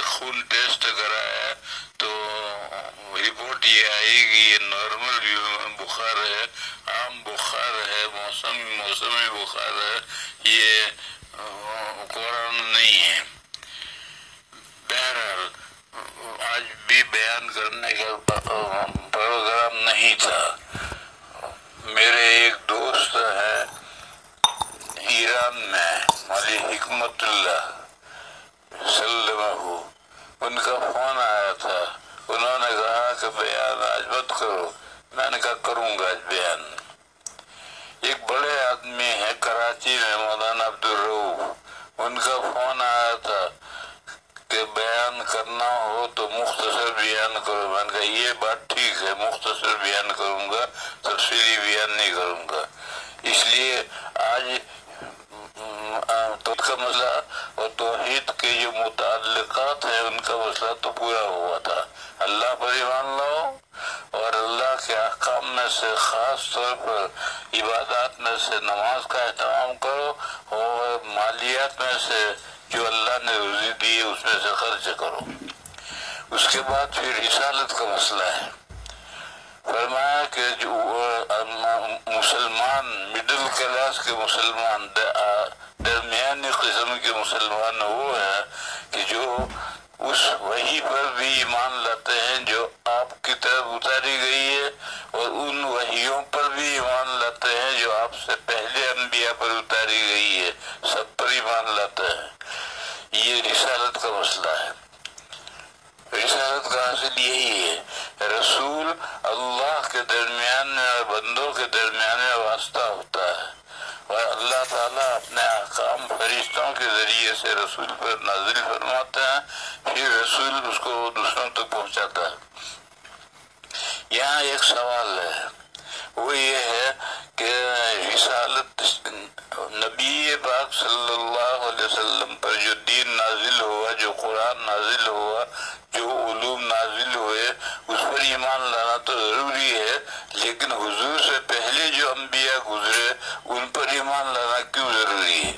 خون ٹیسٹ کرایا تو رپورٹ یہ آئی کہ یہ نارمل بخار ہے، عام بخار ہے، موسمی بخار ہے، یہ کورونا نہیں ہے۔ بہرحال آج بھی بیان کرنے کا پروگرام نہیں تھا۔ میرے ایک دوست ہے ایران میں، مولی حکمت اللہ سلمہ، ان کا فون آیا تھا، انہوں نے کہا کہ بیان آج مت کرو، میں نے کہا کروں گا آج بیان۔ ایک بڑے آدمی ہے کراچی میں، مولانا عبدالرؤف، ان کا فون آیا تھا کہ بیان کرنا ہو تو مختصر بیان کرو، میں نے کہا یہ بات ٹھیک ہے، مختصر بیان کروں گا، تفصیلی بیان نہیں کروں گا۔ اس لیے آج توحید کا مسئلہ اور توحید کے جو متعلقات ہیں ان کا مسئلہ تو پورا ہوا تھا۔ اللہ پر ایمان لاؤ اور اللہ کے احکام میں سے خاص طور پر عبادات میں سے نماز کا اہتمام کرو اور مالیات میں سے جو اللہ نے روزی دی ہے اس میں سے خرچ کرو۔ اس کے بعد پھر رسالت کا مسئلہ ہے۔ فرمایا کہ جو مسلمان مڈل کلاس کے مسلمان، درمیانی قسم کے مسلمان وہ ہے کہ جو اس وحی پر بھی ایمان لاتے ہیں جو آپ کی طرف اتاری گئی ہے، اور ان وحیوں پر بھی ایمان لاتے ہیں جو آپ سے پہلے انبیاء پر اتاری گئی ہے، سب پر ایمان لاتے ہیں۔ یہ رسالت کا مسئلہ ہے۔ رسالت کا حاصل یہی ہے، رسول اللہ کے درمیان میں اور بندوں کے درمیان میں واسطہ ہوتا ہے، اور اللہ تعالیٰ اپنے احکام فرشتوں کے ذریعے سے رسول پر نازل فرماتے ہیں، پھر رسول اس کو دوسروں تک پہنچاتا ہے۔ یہاں ایک سوال ہے، وہ یہ ہے کہ رسالت نبی پاک صلی اللہ علیہ وسلم پر جو دین نازل ہوا، جو قرآن نازل ہوا، جو علوم نازل ہوئے، اس پر ایمان لانا تو ضروری ہے، لیکن حضور سے پہلے جو انبیاء گزرے ان پر ایمان لانا کیوں ضروری ہے؟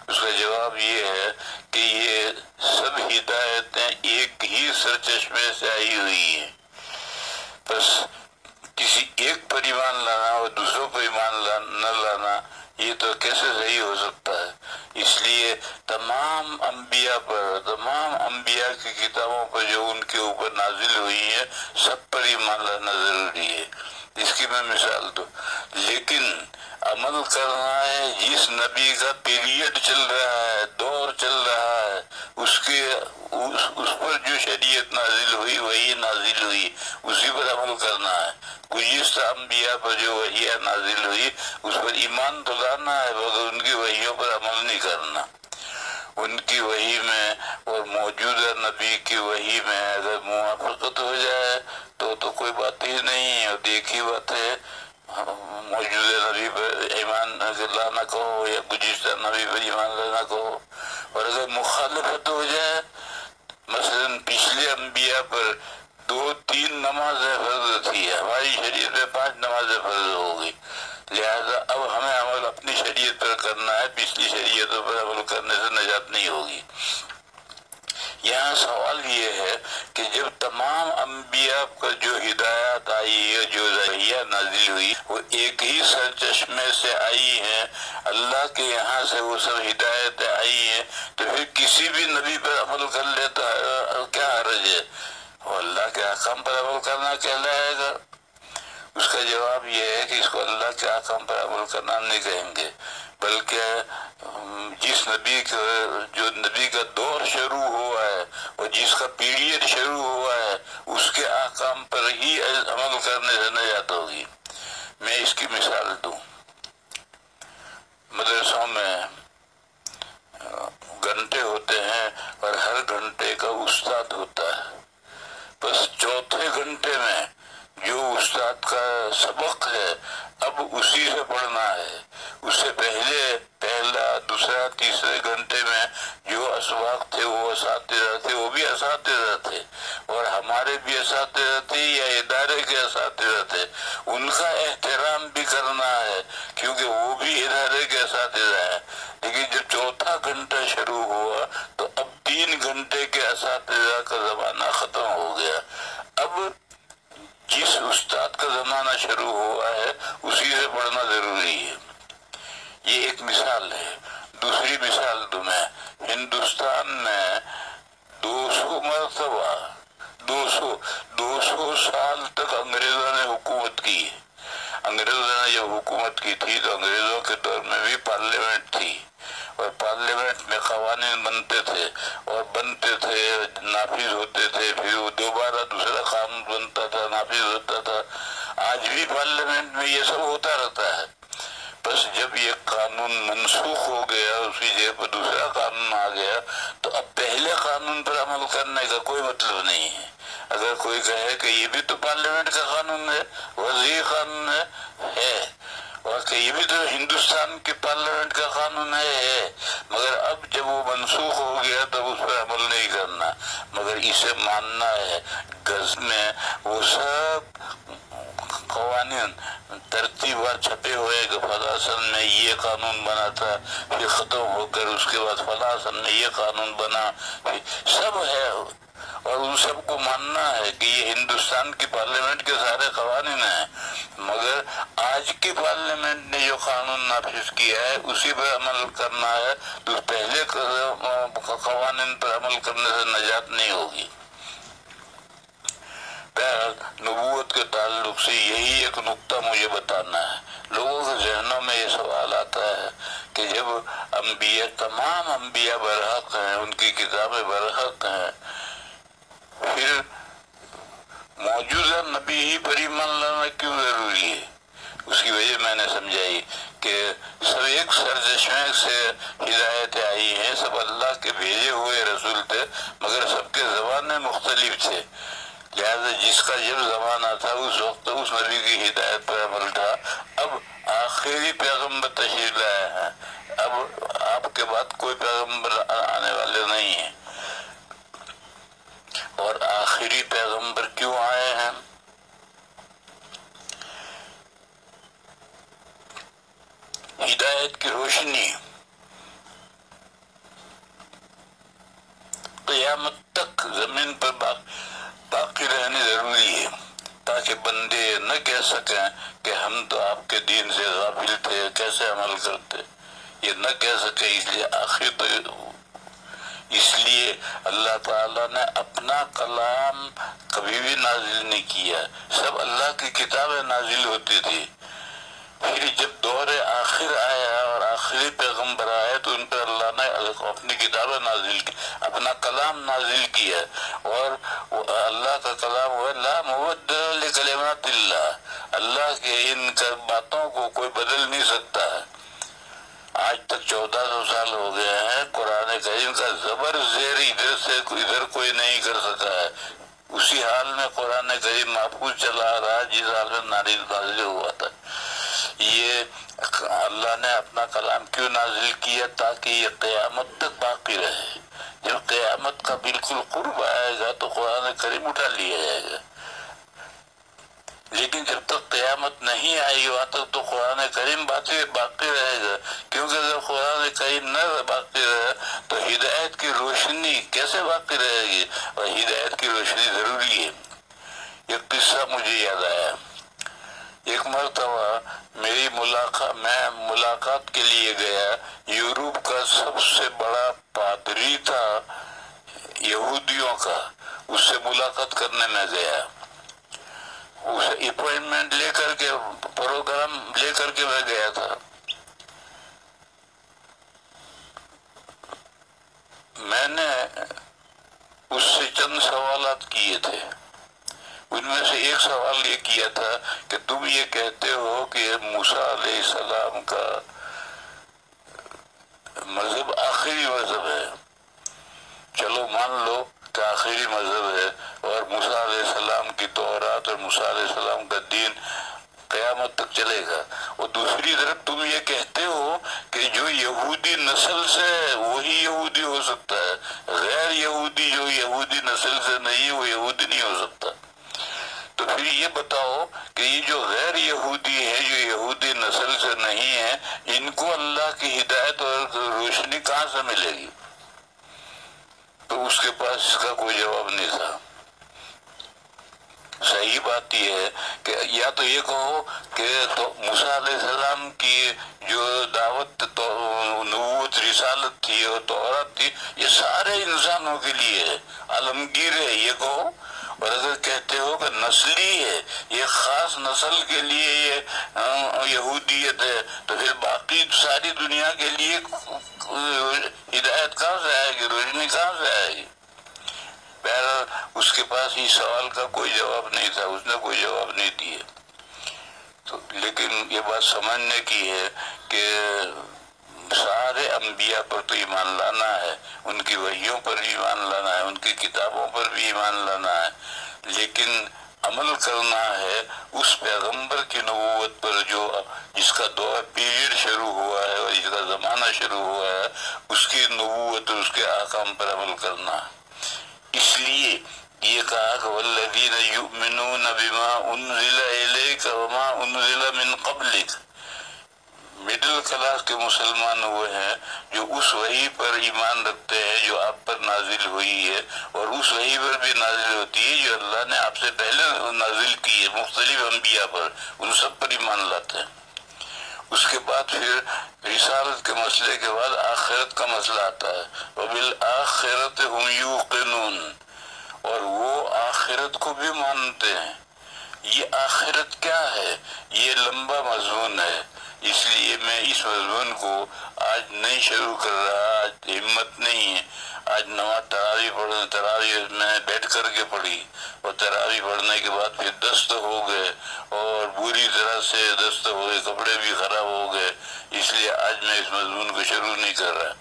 اس کا جواب یہ ہے کہ یہ سب ہدایتیں ایک ہی سرچشمے سے آئی ہوئی ہیں، بس کسی ایک پر ایمان لانا اور دوسروں پر ایمان نہ لانا یہ تو کیسے صحیح ہو سکتا ہے؟ اس لیے تمام انبیاء پر، تمام انبیاء کی کتابوں پر جو ان کے اوپر نازل ہوئی ہے، سب پر ایمان لانا ضروری ہے۔ اس کی میں مثال دوں، لیکن عمل کرنا ہے جس نبی کا پیریڈ چل رہا ہے، دور چل رہا ہے، اس پر جو شریعت نازل ہوئی وہی نازل ہوئی، اسی پر عمل کرنا ہے۔ گزشتہ انبیاء پر جو وحیاں نازل ہوئی اس پر ایمان تو لانا ہے، مگر ان کی وحیوں پر عمل نہیں کرنا۔ ان کی وحی میں اور موجودہ نبی کی وحی میں اگر موافقت ہو جائے تو کوئی بات ہی نہیں، اور دیکھی بات ہے موجودہ نبی پر ایمان لانا کہو یا گزشتہ نبی پر ایمان لانا کہو، اور اگر مخالفت ہو جائے، مثلا پچھلے انبیاء پر 2-3 نمازیں فرض تھی، ہماری شریعت میں 5 نمازیں فرض ہو گئی، لہذا اب ہمیں عمل اپنی شریعت پر کرنا ہے، پچھلی شریعتوں پر عمل کرنے سے نجات نہیں ہوگی۔ یہاں سوال یہ ہے کہ جب تمام انبیاء پر جو ہدایات آئی ہے، جو وحیاں نازل ہوئی، وہ ایک ہی سرچشمے سے آئی ہیں، اللہ کے یہاں سے وہ سب ہدایتیں آئی ہیں، تو پھر کسی بھی نبی پر عمل کر لیتا ہے کیا حرج ہے؟ وہ اللہ کے احکام پر عمل کرنا کہلائے گا۔ اس کا جواب یہ ہے کہ اس کو اللہ کے احکام پر عمل کرنا نہیں کہیں گے، بلکہ جس جو نبی کا دور شروع ہوا ہے اور جس کا پیریڈ شروع ہوا ہے اس کے احکام پر ہی عمل کرنے سے نجات ہوگی۔ میں اس کی مثال دوں، مدرسوں میں گھنٹے ہوتے ہیں اور ہر گھنٹے کا استاد ہوتا ہے، بس چوتھے گھنٹے میں جو استاد کا سبق ہے اب اسی سے پڑھنا ہے، اس سے پہلا دوسرا تیسرے گھنٹے میں جو اسباق تھے وہ اساتذہ تھے، وہ بھی اساتذہ تھے، اور ہمارے بھی اساتذہ تھے یا ادارے کے اساتذہ تھے، ان کا احترام بھی کرنا ہے کیونکہ وہ بھی ادارے کے اساتذہ ہیں۔ لیکن جب چوتھا گھنٹہ شروع ہوا تو اب 3 گھنٹے کے اساتذہ کا زمانہ ختم ہو گیا، اب جس استاد کا زمانہ شروع ہوا ہے اسی سے پڑھنا ضروری ہے۔ یہ ایک مثال ہے۔ دوسری مثال تمہیں، ہندوستان میں 200 مرتبہ 200 سال تک انگریزوں نے حکومت کی۔ انگریزوں نے جب حکومت کی تھی تو انگریزوں کے دور میں بھی پارلیمنٹ تھی، اور پارلیمنٹ میں قوانین بنتے تھے اور بنتے تھے، نافذ ہوتے تھے، پھر وہ دوبارہ دوسرا قانون بنتا تھا، نافذ ہوتا تھا۔ آج بھی پارلیمنٹ میں یہ سب ہوتا رہتا ہے۔ بس جب یہ قانون منسوخ ہو گیا، اسی جگہ پر دوسرا قانون آ گیا، تو اب پہلے قانون پر عمل کرنے کا کوئی مطلب نہیں ہے۔ اگر کوئی کہے کہ یہ بھی تو پارلیمنٹ کا قانون ہے، وضعی قانون ہے، اور کہ یہ بھی تو ہندوستان کے پارلیمنٹ کا قانون ہے، مگر اب جب وہ منسوخ ہو گیا تب اس پر عمل نہیں کرنا، مگر اسے ماننا ہے۔ گز میں وہ سب قوانین ترتیبات چھپے ہوئے کہ فلاں سن میں یہ قانون بنا تھا، پھر ختم ہو کر اس کے بعد فلاں سن میں یہ قانون بنا، سب ہے، اور ان سب کو ماننا ہے کہ یہ ہندوستان کی پارلیمنٹ کے سارے قوانین ہیں، مگر آج کی پارلیمنٹ نے جو قانون نافذ کیا ہے اسی پر عمل کرنا ہے، تو پہلے قوانین پر عمل کرنے سے نجات نہیں ہوگی۔ نبوت کے تعلق سے یہی ایک نقطہ مجھے بتانا ہے۔ لوگوں کے ذہنوں میں یہ سوال آتا ہے کہ جب تمام انبیاء برحق ہیں، ان کی کتابیں برحق ہیں، پھر موجودہ نبی ہی پر ایمان لانا کیوں ضروری ہے؟ اس کی وجہ میں نے سمجھائی کہ سب ایک سرچشمے سے ہدایتیں آئی ہیں، سب اللہ کے بھیجے ہوئے رسول تھے، مگر سب کے زبانیں مختلف تھے، لہذا جس کا جب زمانہ تھا اس وقت اس نبی کی ہدایت پر عمل تھا۔ اب آخری پیغمبر تشریف لائے ہیں، اب آپ کے بعد کوئی پیغمبر آنے والے نہیں ہیں، اور آخری پیغمبر کیوں آئے ہیں؟ ہدایت کی روشنی قیامت تک زمین پر باقی رہنی ضروری ہے، تاکہ بندے نہ کہہ سکیں کہ ہم تو آپ کے دین سے غافل تھے، کیسے عمل کرتے، یہ نہ کہہ سکے۔ اس لیے اللہ تعالیٰ نے اپنا کلام کبھی بھی نازل نہیں کیا، سب اللہ کی کتابیں نازل ہوتی تھی۔ پھر جب دور آخر آیا اور آخری پیغمبر آئے تو ان پر اللہ نے اپنی کتابیں نازل کی، اپنا کلام نازل کیا، اور اللہ کا کلام ہوا لا مبدل لکلمات اللہ، اللہ کے ان باتوں کو کوئی بدل نہیں سکتا ہے۔ آج تک 1400 سال ہو گئے ہیں، قرآن کریم کا زبر زیر ادھر سے ادھر کوئی نہیں کر سکا ہے، اسی حال میں قرآن کریم محفوظ چلا رہا ہے جس حال میں نازل ہوا تھا۔ یہ اللہ نے اپنا کلام کیوں نازل کیا؟ تاکہ یہ قیامت تک باقی رہے۔ جب قیامت کا بالکل قرب آئے گا تو قرآن کریم اٹھا لیا جائے گا، لیکن جب تک قیامت نہیں آئی وہاں تک تو قرآن کریم باقی رہے گا، کیونکہ اگر قرآن کریم نہ باقی رہے تو ہدایت کی روشنی کیسے باقی رہے گی؟ اور ہدایت کی روشنی ضروری ہے۔ ایک قصہ مجھے یاد آیا، ایک مرتبہ میں ملاقات کے لیے گیا، یورپ کا سب سے بڑا پادری تھا یہودیوں کا، اس سے ملاقات کرنے میں گیا، اسے اپوائنٹمنٹ لے کر کے پروگرام لے کر کے میں گیا تھا۔ میں نے اس سے چند سوالات کیے تھے، ان میں سے ایک سوال یہ کیا تھا کہ تم یہ کہتے ہو کہ موسیٰ علیہ السلام کا مذہب آخری مذہب ہے، چلو مان لو کہ آخری مذہب ہے، اور موسیٰ علیہ السلام کی تورات اور موسیٰ علیہ السلام کا دین قیامت تک چلے گا، اور دوسری طرف تم یہ کہتے ہو کہ جو یہودی نسل سے ہے وہی یہودی ہو سکتا ہے، غیر یہودی جو یہودی نسل سے نہیں وہ یہودی نہیں ہو سکتا۔ تو پھر یہ بتاؤ کہ یہ جو غیر یہودی ہے، جو یہودی نسل سے نہیں ہے، ان کو اللہ کی ہدایت اور روشنی کہاں سے ملے گی؟ تو اس کے پاس اس کا کوئی جواب نہیں تھا۔ صحیح بات یہ ہے کہ یا تو یہ کہو کہ تو موسیٰ علیہ السلام کی جو دعوت تو نبوت رسالت تھی اور تورات تھی یہ سارے انسانوں کے لیے ہے، عالمگیر ہے یہ کہو، اور اگر کہتے ہو کہ نسلی ہے، یہ خاص نسل کے لیے یہ یہودیت ہے، تو پھر باقی ساری دنیا کے لیے ہدایت کہاں سے آئے گی، روشنی کہاں سے آئے گی؟ بہرحال اس کے پاس اس سوال کا کوئی جواب نہیں تھا، اس نے کوئی جواب نہیں دیے۔ تو لیکن یہ بات سمجھنے کی ہے کہ سارے انبیاء پر تو ایمان لانا ہے، ان کی وحیوں پر بھی ایمان لانا ہے، ان کی کتابوں پر بھی ایمان لانا ہے، لیکن عمل کرنا ہے اس پیغمبر کی نبوت پر جو جس کا دور پیریڈ شروع ہوا ہے اور جس کا زمانہ شروع ہوا ہے، اس کی نبوت اور اس کے احکام پر عمل کرنا ہے۔ اس لیے یہ کہا کہ والذین یؤمنون بما انزل الیک وما انزل من قبلک، مڈل کلاس کے مسلمان ہوئے ہیں جو اس وحی پر ایمان رکھتے ہیں جو آپ پر نازل ہوئی ہے، اور اس وحی پر بھی نازل ہوتی ہے جو اللہ نے آپ سے پہلے نازل کی ہے مختلف انبیاء پر، ان سب پر ایمان لاتے ہیں۔ اس کے بعد پھر رسالت کے مسئلے کے بعد آخرت کا مسئلہ آتا ہے، وبالآخرۃ ھم یوقنون، اور وہ آخرت کو بھی مانتے ہیں۔ یہ آخرت کیا ہے؟ یہ لمبا مضمون ہے، اس لیے میں اس مضمون کو آج نہیں شروع کر رہا، آج ہمت نہیں ہے۔ آج نماز تراویح میں بیٹھ کر کے پڑھی، اور تراویح پڑھنے کے بعد پھر دست ہو گئے اور بری طرح سے دست ہو گئے، کپڑے بھی خراب ہو گئے، اس لیے آج میں اس مضمون کو شروع نہیں کر رہا۔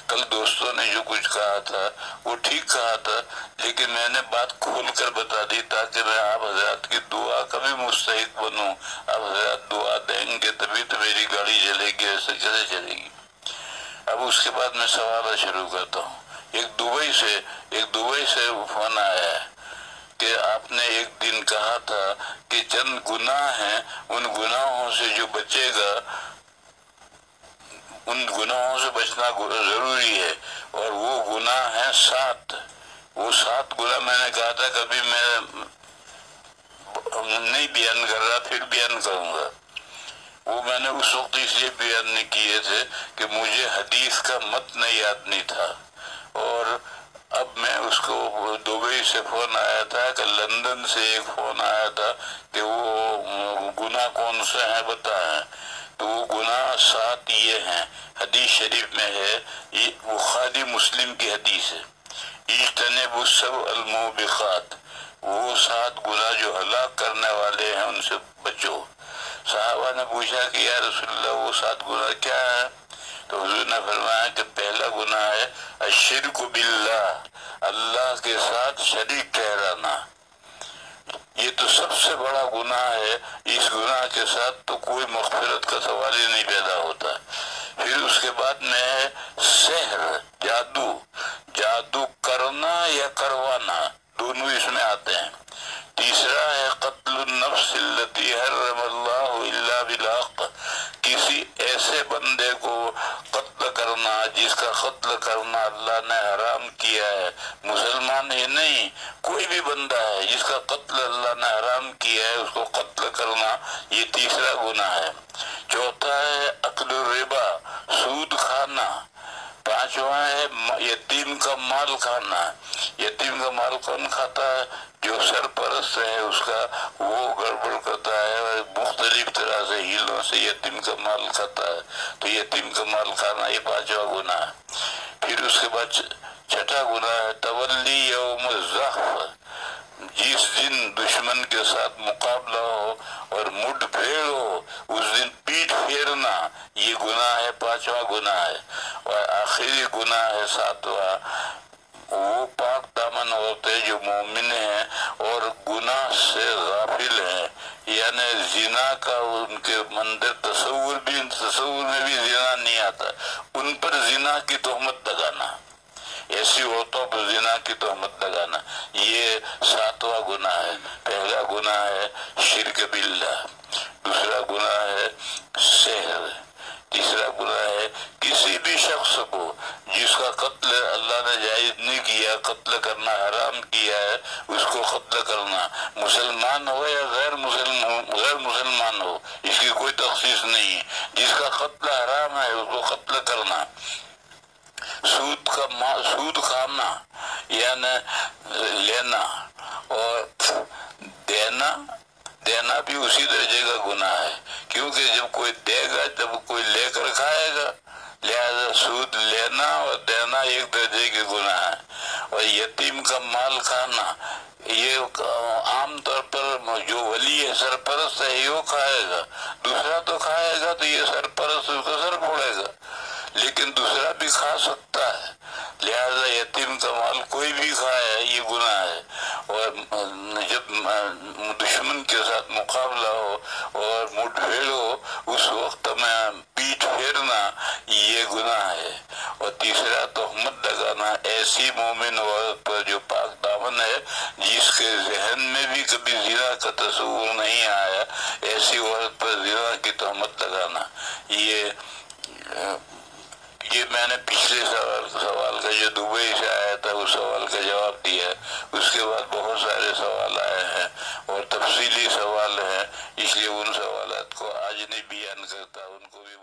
کل دوستوں نے جو کچھ کہا تھا وہ ٹھیک کہا تھا، لیکن میں نے بات کھول کر بتا دی تاکہ میں آپ حضرات کی دعا کا بھی مستحق بنوں۔ آپ حضرات دعا دیں گے تبھی تو میری گاڑی چلے گی، ایسے کیسے چلے گی؟ اب اس کے بعد میں سوال شروع کرتا ہوں۔ ایک دبئی سے فون آیا ہے کہ آپ نے ایک دن کہا تھا کہ چند گناہ ہیں، ان گناہوں سے جو بچے گا، ان گناہوں سے بچنا ضروری ہے، اور وہ گناہ ہیں 7۔ وہ 7 گناہ میں نے کہا تھا کبھی میں نہیں بیان کر رہا، پھر بیان کروں گا۔ وہ میں نے اس وقت اس لیے بیان نہیں کیے تھے کہ مجھے حدیث کا متن یاد نہیں تھا، اور اب میں اس کو دبئی سے فون آیا تھا کہ لندن سے ایک فون آیا تھا کہ وہ گناہ کون سے ہیں بتائیں، تو وہ گناہ 7 یہ ہیں، حدیث شریف میں ہے، یہ بخاری مسلم کی حدیث ہے، اجتنبوا السبع الموبقات، وہ 7 گناہ جو ہلاک کرنے والے ہیں ان سے بچو۔ صحابہ نے پوچھا کہ یا رسول اللہ وہ 7 گناہ کیا ہے؟ تو حضور نے فرمایا کہ پہلا گناہ ہے الشرک باللہ، اللہ کے ساتھ شریک ٹھہرانا، یہ تو سب سے بڑا گناہ ہے، اس گناہ کے ساتھ تو کوئی مغفرت کا سوال ہی نہیں پیدا ہوتا۔ پھر اس کے بعد میں ہے سحر، جادو کرنا یا کروانا، دونوں اس میں آتے ہیں۔ تیسرا ہے قتل النفس التي حرم اللہ الا بالحق، کسی ایسے بندے کو قتل کرنا جس کا قتل کرنا اللہ نے حرام کیا ہے، مسلمان ہی نہیں، کوئی بھی بندہ ہے جس کا قتل اللہ نے حرام کیا ہے اس کو قتل کرنا، یہ تیسرا گناہ ہے۔ چوتھا ہے اکل الربا، سود کھانا۔ پانچواں ہے یتیم کا مال کھانا۔ یتیم کا مال کون کھاتا ہے؟ جو سرپرست ہے اس کا، وہ گڑبڑ کرتا ہے اور مختلف طرح سے ہیلوں سے یتیم کا مال کھاتا ہے، تو یتیم کا مال کھانا یہ 5واں گناہ ہے۔ پھر اس کے بعد 6واں گناہ ہے تولی یوم الزحف، جس دن دشمن کے ساتھ مقابلہ ہو اور مڈ پھیڑ ہو اس دن پیٹھ پھیرنا، یہ گناہ ہے، 5واں گناہ ہے۔ اور آخری گناہ ہے 7واں، وہ پاک دامن ہوتے جو مومن ہیں اور گناہ سے غافل ہیں، یعنی زنا کا ان کے مندر تصور میں بھی زنا نہیں آتا، ان پر زنا کی تہمت لگانا، ایسی عورتوں پر زنا کی تہمت لگانا، یہ 7واں گناہ ہے۔ پہلا گناہ ہے شرک باللہ، دوسرا گناہ ہے سحر، تیسرا گناہ ہے کسی بھی بھی شخص کو جس کا قتل اللہ نے جائز نہیں کیا، قتل کرنا حرام کیا ہے، اس کو قتل کرنا، مسلمان ہو یا غیر مسلمان ہو، اس کی کوئی تخصیص نہیں ہے، جس کا قتل حرام ہے اس کو قتل کرنا۔ سود کھانا یعنی لینا اور دینا بھی اسی درجے کا گناہ ہے، کیونکہ جب کوئی دے گا جب کوئی لے کر کھائے گا، لہذا سود لینا اور دینا ایک درجے کے گناہ ہے۔ اور یتیم کا مال کھانا یہ عام طور پر جو ولی ہے سرپرست ہے وہ کھائے گا، دوسرا تو کھائے گا تو یہ سرپرست اس کا سر پھوڑے گا، لیکن دوسرا بھی کھا سکتا ہے، لہذا یتیم کا مال کوئی بھی کھائے یہ گناہ ہے۔ اور جب دشمن کے ساتھ مقابلہ ہو اور مٹ بھیڑ ہو اس وقت میں پیٹھ پھیرنا یہ گناہ ہے۔ اور تیسرا تہمت لگانا ایسی مومن عورت پر جو پاک دامن ہے، جس کے ذہن میں بھی کبھی زنا کا تصور نہیں آیا، ایسی عورت پر زنا کی تہمت لگانا، یہ میں نے پچھلے سوال کا جو دبئی سے آیا تھا اس سوال کا جواب دیا ہے۔ اس کے بعد بہت سارے سوال آئے ہیں اور تفصیلی سوال ہیں، اس لیے ان سوالات کو آج نہیں بیان کرتا، ان کو بھی